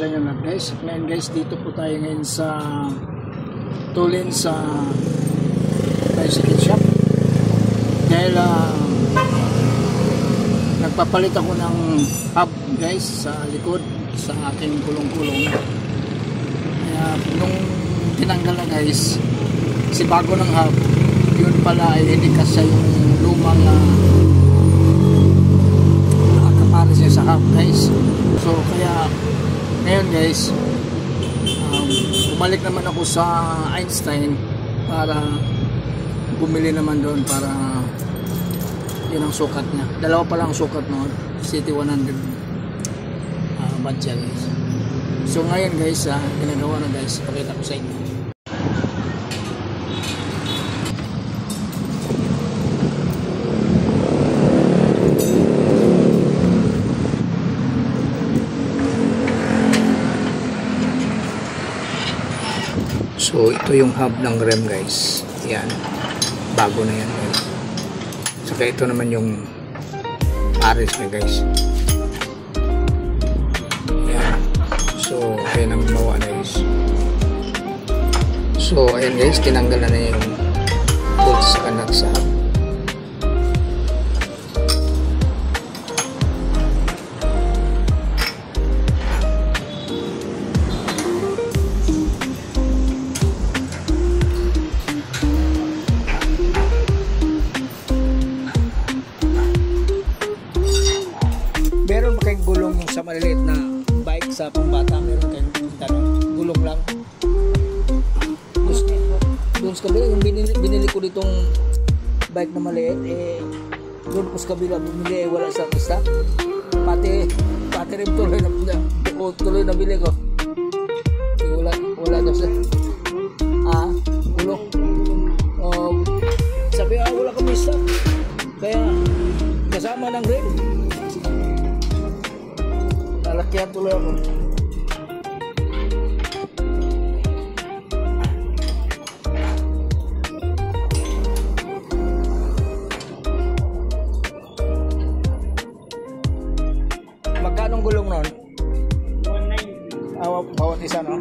Sa inyo na guys. Ngayon guys, dito po tayo ngayon sa Tulin sa bicycle shop. Dahil nagpapalit ako ng hub guys sa likod sa aking kulong-kulong. Kaya nung tinanggal na guys, si bago ng hub, yun pala ay hindi kasi yung lumang nakakapares niya sa hub guys. So kaya ngayon guys, bumalik naman ako sa Einstein para bumili naman doon para yun ang sukat niya. Dalawa pa lang sukat noon, City 100 badya guys. So ngayon guys, ginagawa na guys, pakita ko sa inyo. So ito yung hub ng rem guys. Yan. Bago na yan guys. Saka ito naman yung pares niya guys. Yan. So ayan ang bawa na guys. So ayan guys, tinanggal na yung bolts sa kanak sa hub. Meron ba kayong gulong yung sa maliliit na bike sa pambata? Meron kayong tanong? Gulong lang? Doon sa kabila, yung binili ko ditong bike na maliit, doon ko sa kabila bumili, wala sa stock. Pati rin tuloy na bili ko. Wala daw sa gulong. Sabi wala kami stock. Kaya kasama ng rim. Lalakyan tuloy ako. Magkano gulong nun? 190. Bawat isa, no?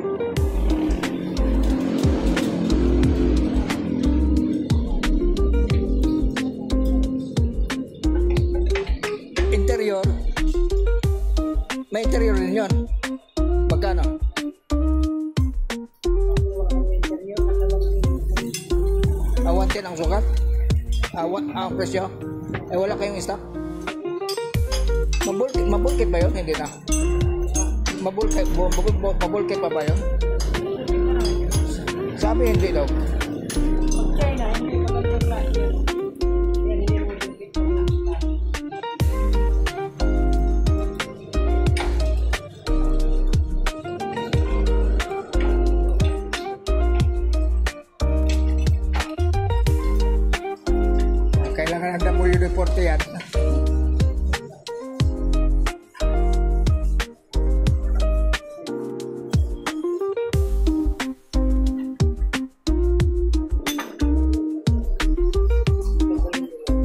Interior. May interior din yun. Magkano? Awantin ang sukat? Ang presyo? Wala kayong stock? Mabulkit ba yun? Hindi na. Mabulkit pa ba yun? Sabi hindi daw. Kailangan ng W40 yan.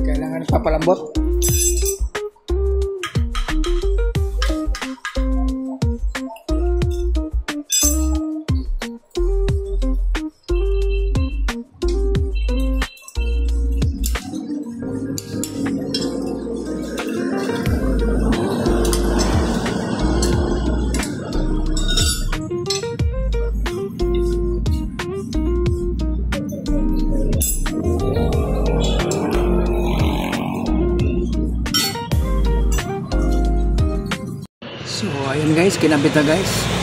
Kailangan papalambot. So ayun guys, kinabit na guys.